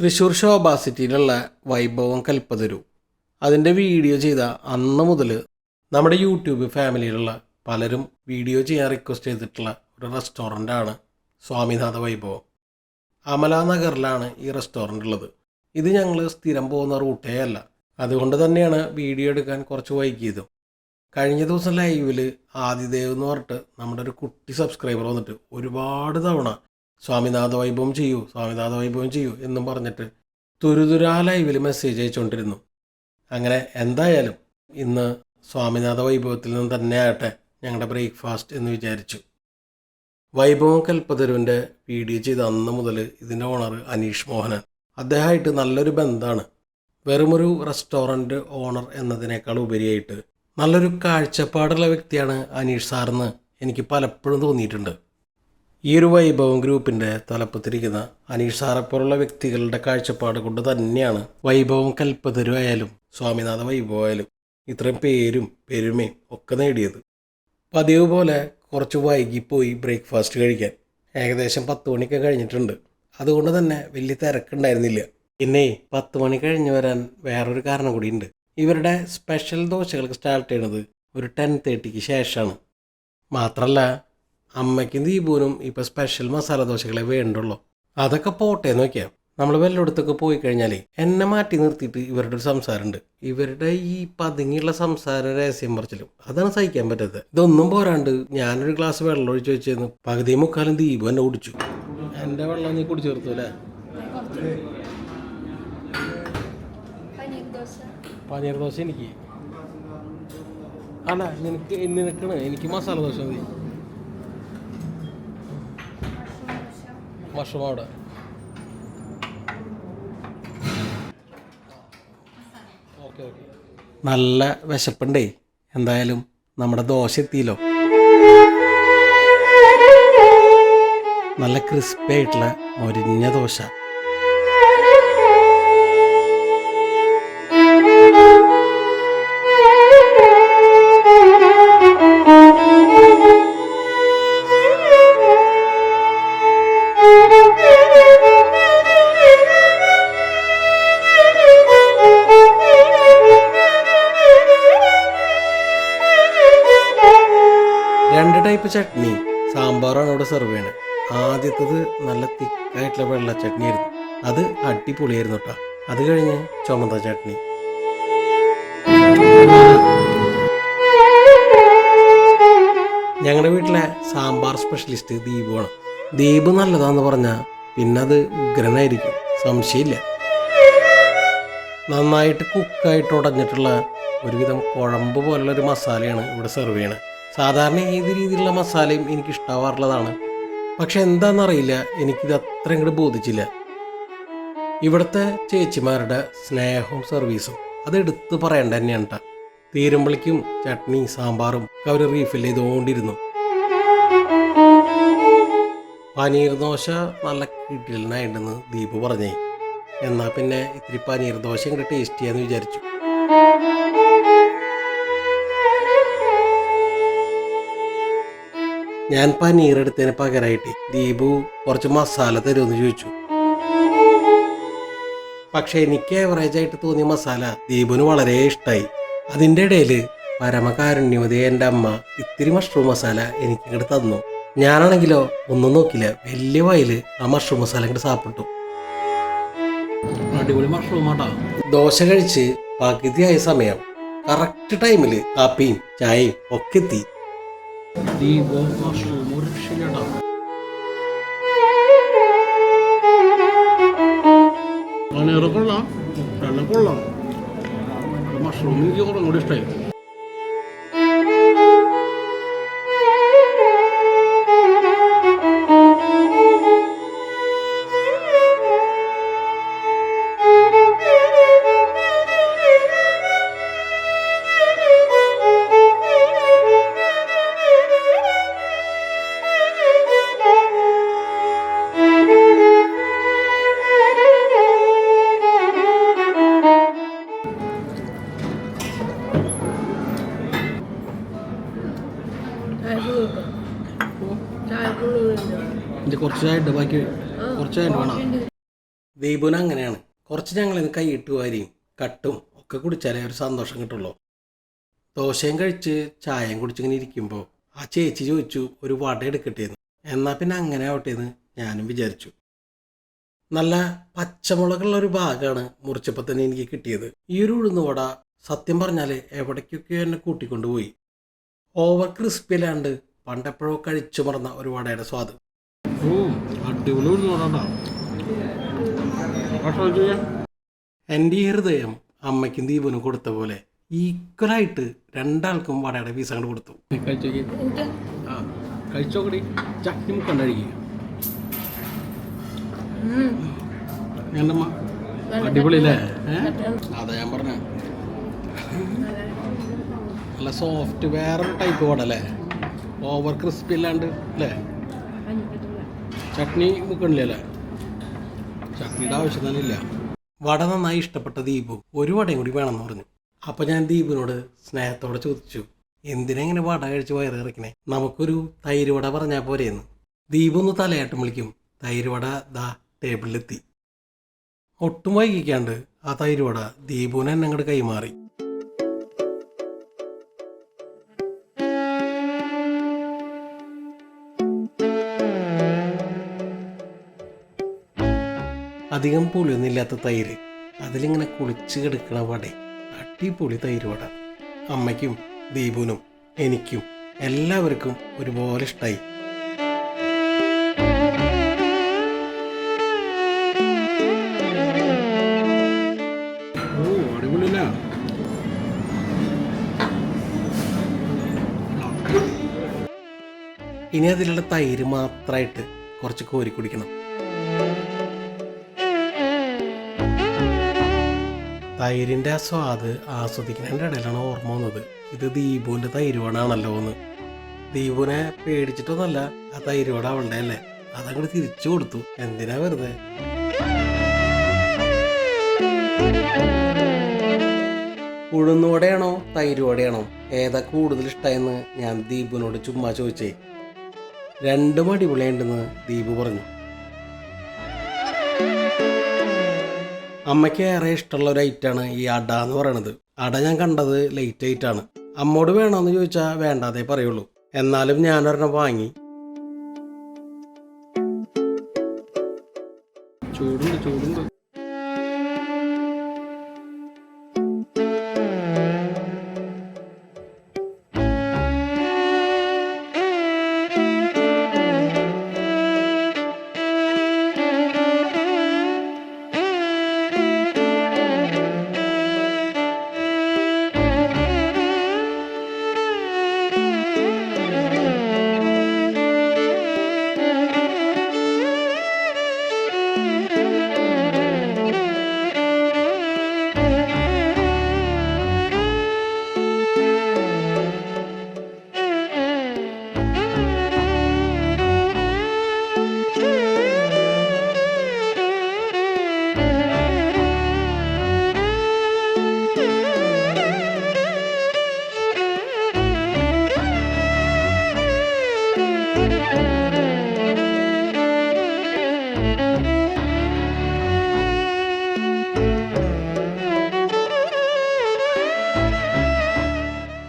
തൃശ്ശൂർ ശോഭാ സിറ്റിയിലുള്ള വൈഭവം കൽപ്പതരു അതിൻ്റെ വീഡിയോ ചെയ്ത അന്ന് മുതൽ നമ്മുടെ യൂട്യൂബ് ഫാമിലിയിലുള്ള പലരും വീഡിയോ ചെയ്യാൻ റിക്വസ്റ്റ് ചെയ്തിട്ടുള്ള ഒരു റെസ്റ്റോറൻ്റാണ് സ്വാമിനാഥ വൈഭവം. അമലാനഗറിലാണ് ഈ റെസ്റ്റോറൻ്റ് ഉള്ളത്. ഇത് ഞങ്ങൾ സ്ഥിരം പോകുന്ന റൂട്ടേ അല്ല, അതുകൊണ്ട് തന്നെയാണ് വീഡിയോ എടുക്കാൻ കുറച്ച് വൈകിയതും. കഴിഞ്ഞ ദിവസം ലൈവിൽ ആദിദേവ് എന്ന് പറഞ്ഞിട്ട് നമ്മുടെ ഒരു കുട്ടി സബ്സ്ക്രൈബർ വന്നിട്ട് ഒരുപാട് തവണ സ്വാമിനാഥ വൈഭവം ചെയ്യൂ എന്നും പറഞ്ഞിട്ട് തുരുതുരാ ലൈവിൽ മെസ്സേജ് അയച്ചുകൊണ്ടിരുന്നു. അങ്ങനെ എന്തായാലും ഇന്ന് സ്വാമിനാഥ വൈഭവത്തിൽ നിന്ന് തന്നെ ആകട്ടെ ഞങ്ങളുടെ ബ്രേക്ക്ഫാസ്റ്റ് എന്ന് വിചാരിച്ചു. വൈഭവം കൽപ്പതരുവിൻ്റെ വീഡിയോ ചെയ്ത അന്ന് മുതൽ ഇതിൻ്റെ ഓണർ അനീഷ് മോഹനൻ, അദ്ദേഹമായിട്ട് നല്ലൊരു ബന്ധമാണ്. വെറുമൊരു റെസ്റ്റോറൻറ്റ് ഓണർ എന്നതിനേക്കാൾ ഉപരിയായിട്ട് നല്ലൊരു കാഴ്ചപ്പാടുള്ള വ്യക്തിയാണ് അനീഷ് സാറെന്ന് എനിക്ക് പലപ്പോഴും തോന്നിയിട്ടുണ്ട്. ഈ ഒരു വൈഭവം ഗ്രൂപ്പിൻ്റെ തലപ്പത്തിരിക്കുന്ന അനീഷ് സാറെപ്പോലുള്ള വ്യക്തികളുടെ കാഴ്ചപ്പാട് കൊണ്ട് തന്നെയാണ് വൈഭവം കൽപ്പതരു ആയാലും സ്വാമിനാഥ വൈഭവം ആയാലും ഇത്രയും പേരും പെരുമയും ഒക്കെ നേടിയത്. പതിവ് പോലെ കുറച്ച് വൈകിപ്പോയി ബ്രേക്ക്ഫാസ്റ്റ് കഴിക്കാൻ. ഏകദേശം 10 മണിയൊക്കെ കഴിഞ്ഞിട്ടുണ്ട്. അതുകൊണ്ട് തന്നെ വലിയ തിരക്കുണ്ടായിരുന്നില്ല. പിന്നെ 10 മണി കഴിഞ്ഞ് വരാൻ വേറൊരു കാരണം കൂടിയുണ്ട്. ഇവരുടെ സ്പെഷ്യൽ ദോശകൾക്ക് സ്റ്റാർട്ട് ചെയ്യുന്നത് ഒരു 10:30 ശേഷമാണ്. മാത്രമല്ല അമ്മയ്ക്കും ദീപുവിനും ഇപ്പോൾ സ്പെഷ്യൽ മസാല ദോശകളെ വേണ്ടുള്ളൂ. അതൊക്കെ പോട്ടെ നോക്കിയാൽ നമ്മൾ വല്ലയിടത്തൊക്കെ പോയി കഴിഞ്ഞാൽ എന്നെ മാറ്റി നിർത്തിയിട്ട് ഇവരുടെ ഒരു സംസാരമുണ്ട്. ഇവരുടെ ഈ പതുങ്ങിയുള്ള സംസാര രഹസ്യം പറച്ചിലും അതാണ് സഹിക്കാൻ പറ്റാത്തത്. ഇതൊന്നും പോരാണ്ട് ഞാനൊരു ഗ്ലാസ് വെള്ളം ഒഴിച്ച് വെച്ചിരുന്നു. പകുതി മുക്കാലും ദീപു എന്നെ കുടിച്ചു. എൻ്റെ വെള്ളം നീ കുടിച്ചു ചേർത്തു അല്ലേ? പനീർ ദോശ എനിക്ക് അല്ല, നിനക്കാണ്. എനിക്ക് മസാല ദോശ മതി. മഷ്റൂം അവിടെ ഓക്കെ. നല്ല വിശപ്പുണ്ടേ. എന്തായാലും നമ്മുടെ ദോശ എത്തിയല്ലോ. നല്ല ക്രിസ്പി ആയിട്ടുള്ള മൊരിഞ്ഞ ദോശ. രണ്ട് ടൈപ്പ് ചട്നി സാമ്പാറാണ് ഇവിടെ സെർവ് ചെയ്യണത്. ആദ്യത്തത് നല്ല തിക്കായിട്ടുള്ള വെള്ള ചട്നി ആയിരുന്നു. അത് അടിപൊളിയായിരുന്നു കേട്ടോ. അത് കഴിഞ്ഞ് ചുമന്ന ചട്നി. ഞങ്ങളുടെ വീട്ടിലെ സാമ്പാർ സ്പെഷ്യലിസ്റ്റ് ദീപുവാണ്. ദീപ് നല്ലതാന്ന് പറഞ്ഞാൽ പിന്നെ അത് ഉഗ്രനായിരിക്കും, സംശയമില്ല. നന്നായിട്ട് കുക്കായിട്ട് ഉടഞ്ഞിട്ടുള്ള ഒരുവിധം കുഴമ്പ് പോലുള്ളൊരു മസാലയാണ് ഇവിടെ സെർവ് ചെയ്യണത്. സാധാരണ ഏത് രീതിയിലുള്ള മസാലയും എനിക്ക് ഇഷ്ടാവാറുള്ളതാണ്. പക്ഷെ എന്താണെന്നറിയില്ല, എനിക്കിത് അത്ര ഇങ്ങോട്ട് ബോധിച്ചില്ല. ഇവിടുത്തെ ചേച്ചിമാരുടെ സ്നേഹവും സർവീസും അത് എടുത്ത് പറയേണ്ട തന്നെയാണ് കേട്ടോ. തീരുമ്പളിക്കും ചട്നി സാമ്പാറും അവർ റീഫിൽ ചെയ്തുകൊണ്ടിരുന്നു. പനീർ ദോശ നല്ല കിടിലനായിട്ടുണ്ടെന്ന് ദീപു പറഞ്ഞേ. എന്നാൽ പിന്നെ ഇത്തിരി പനീർ ദോശ ഇങ്ങോട്ട് ടേസ്റ്റ് ചെയ്യാന്ന് വിചാരിച്ചു. ഞാൻ പനീർ എടുത്തതിന് പകരമായിട്ട് ദീപു കുറച്ച് മസാല തരുമെന്ന് ചോദിച്ചു. പക്ഷെ എനിക്ക് ഏവറേജ് ആയിട്ട് തോന്നിയ മസാല ദീപുവിന് വളരെ ഇഷ്ടമായി. അതിൻ്റെ ഇടയിൽ പരമകാരുണ്യവതി എൻ്റെ അമ്മ ഇത്തിരി മഷ്റൂം മസാല എനിക്കിങ്ങോട്ട് തന്നു. ഞാനാണെങ്കിലോ ഒന്നും നോക്കില്ല, വലിയ വായില് ആ മഷ്റൂം മസാല ഇങ്ങോട്ട് സാപ്പിട്ടു. അടിപൊളി മഷ്റൂം ആട്ടാ. ദോശ കഴിച്ച് പകുതിയായ സമയം കറക്റ്റ് ടൈമിൽ കാപ്പിയും ചായയും ഒക്കെ എത്തി. കൊള്ളാം, കൊള്ളാം. മഷ്റൂം എനിക്ക് കുറച്ചും കൂടി ഇഷ്ടമായി. ഇത് കുറച്ചായിട്ട് ബാക്കി കുറച്ചായിട്ട് വേണം. ദീപുന് അങ്ങനെയാണ്. കുറച്ച് ഞങ്ങളിന്ന് കൈയിട്ട് വാരിയും കട്ടും ഒക്കെ കുടിച്ചാലേ ഒരു സന്തോഷം കിട്ടുള്ളൂ. ദോശയും കഴിച്ച് ചായയും കുടിച്ചിങ്ങനെ ഇരിക്കുമ്പോൾ ആ ചേച്ചി ചോദിച്ചു ഒരു വട എടുക്കട്ടേന്ന്. എന്നാൽ പിന്നെ അങ്ങനെ ആവട്ടേന്ന് ഞാനും വിചാരിച്ചു. നല്ല പച്ചമുളകുള്ള ഒരു ഭാഗമാണ് മുറിച്ചപ്പോൾ തന്നെ എനിക്ക് കിട്ടിയത്. ഈ ഒരു ഉഴുന്ന് വട സത്യം പറഞ്ഞാൽ എവിടേക്കൊക്കെ എന്നെ കൂട്ടിക്കൊണ്ടുപോയി. ഓവർ ക്രിസ്പി അല്ലാണ്ട് പണ്ടെപ്പോഴോ കഴിച്ചു മറന്ന ഒരു വടയുടെ സ്വാദ്. എൻ്റെ ഈ ഹൃദയം അമ്മയ്ക്കും ദീപനും കൊടുത്ത പോലെ ഈക്വലായിട്ട് രണ്ടാൾക്കും വടയുടെ പീസ് അങ്ങോട്ട് കൊടുത്തു. കഴിച്ചോക്കടി, ചട്നി മുക്കണ്ടഴിക്കുക. അടിപൊളിയല്ലേ? അതാ ഞാൻ പറഞ്ഞ നല്ല സോഫ്റ്റ്, വേറൊരു ടൈപ്പ് വട അല്ലേ? ഓവർ ക്രിസ്പി അല്ലാണ്ട് അല്ലേ? ചട്നി മുക്കണില്ലല്ലേ? ചട്നിയുടെ ആവശ്യം തന്നെ ഇല്ല. വട നന്നായി ഇഷ്ടപ്പെട്ട ദീപു ഒരു വടയും കൂടി വേണമെന്ന് പറഞ്ഞു. അപ്പോൾ ഞാൻ ദീപുവിനോട് സ്നേഹത്തോടെ ചോദിച്ചു, എന്തിനെങ്ങനെ വട കഴിച്ച് വയറ് ഇറക്കണേ, നമുക്കൊരു തൈര് വട പറഞ്ഞാൽ പോരെയെന്ന്. ദീപു ഒന്ന് തലയാട്ടം വിളിക്കും. തൈര് വട ദാ ടേബിളിലെത്തി. ഒട്ടും വൈകിക്കാണ്ട് ആ തൈര് വട ദീപുവിനെ എന്നെ അങ്ങോട്ട് കൈമാറി. അധികം പുളിയൊന്നുമില്ലാത്ത തൈര്, അതിലിങ്ങനെ കുളിച്ച് കിടക്കണ വട, അടിപൊളി തൈര് വട. അമ്മയ്ക്കും ദീപുവിനും എനിക്കും എല്ലാവർക്കും ഒരുപോലെ ഇഷ്ടമായി. അടിപൊളിയല്ല? ഇനി അതിലുള്ള തൈര് മാത്രമായിട്ട് കുറച്ച് കോരി കുടിക്കണം. തൈരിൻ്റെ ആ സ്വാദ് ആസ്വദിക്കുന്നതിൻ്റെ ഇടയിലാണ് ഓർമ്മ വന്നത്, ഇത് ദീപുവിൻ്റെ തൈരുവടാണല്ലോ എന്ന്. ദീപുവിനെ പേടിച്ചിട്ടൊന്നല്ല, ആ തൈരുവട അവളുടെ അല്ലേ, അതങ്ങോട്ട് തിരിച്ചു കൊടുത്തു. എന്തിനാ വെറുതെ. ഉഴുന്നുവടയാണോ തൈരുവടയാണോ ഏതാ കൂടുതൽ ഇഷ്ടമായെന്ന് ഞാൻ ദീപുവിനോട് ചുമ്മാ ചോദിച്ചേ. രണ്ടും അടിപൊളിയുണ്ടെന്ന് ദീപു പറഞ്ഞു. അമ്മയ്ക്ക് ഏറെ ഇഷ്ടമുള്ള ഒരു ഐറ്റാണ് ഈ അട എന്ന് പറയണത്. അട ഞാൻ കണ്ടത് ലേറ്റ് ആയിട്ടാണ്. അമ്മോട് വേണമെന്ന് ചോദിച്ചാൽ വേണ്ടാതേ പറയുള്ളൂ. എന്നാലും ഞാനൊരെണ്ണം വാങ്ങി. ചൂടുണ്ട്.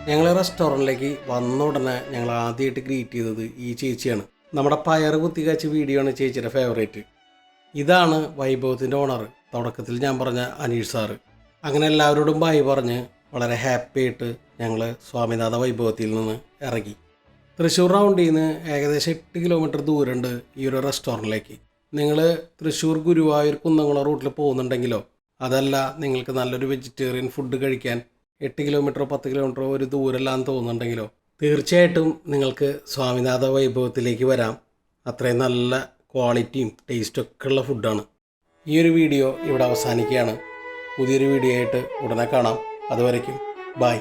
ഞങ്ങൾ റെസ്റ്റോറൻറ്റിലേക്ക് വന്ന ഉടനെ ഞങ്ങൾ ആദ്യമായിട്ട് ഗ്രീറ്റ് ചെയ്തത് ഈ ചേച്ചിയാണ്. നമ്മുടെ പയർ കുത്തിക്കാച്ച വീഡിയോ ആണ് ചേച്ചിയുടെ ഫേവറേറ്റ്. ഇതാണ് വൈഭവത്തിൻ്റെ ഓണർ, തുടക്കത്തിൽ ഞാൻ പറഞ്ഞ അനീഷ് സാറ്. അങ്ങനെ എല്ലാവരോടും ബൈ പറഞ്ഞ് വളരെ ഹാപ്പി ആയിട്ട് ഞങ്ങൾ സ്വാമിനാഥ വൈഭവത്തിൽ നിന്ന് ഇറങ്ങി. തൃശ്ശൂർ റൗണ്ടിൽ നിന്ന് ഏകദേശം 8 കിലോമീറ്റർ ദൂരമുണ്ട് ഈ ഒരു റെസ്റ്റോറൻറ്റിലേക്ക്. നിങ്ങൾ തൃശ്ശൂർ ഗുരുവായൂർ കുന്നംകുളം റൂട്ടിൽ പോകുന്നുണ്ടെങ്കിലോ അതല്ല നിങ്ങൾക്ക് നല്ലൊരു വെജിറ്റേറിയൻ ഫുഡ് കഴിക്കാൻ 8 കിലോമീറ്ററോ 10 കിലോമീറ്ററോ ഒരു ദൂരമല്ലാന്ന് തോന്നുന്നുണ്ടെങ്കിലോ തീർച്ചയായിട്ടും നിങ്ങൾക്ക് സ്വാമിനാഥ വൈഭവത്തിലേക്ക് വരാം. അത്രയും നല്ല ക്വാളിറ്റിയും ടേസ്റ്റൊക്കെ ഉള്ള ഫുഡാണ്. ഈ ഒരു വീഡിയോ ഇവിടെ അവസാനിക്കുകയാണ്. പുതിയൊരു വീഡിയോ ആയിട്ട് ഉടനെ കാണാം. അതുവരയ്ക്കും ബൈ.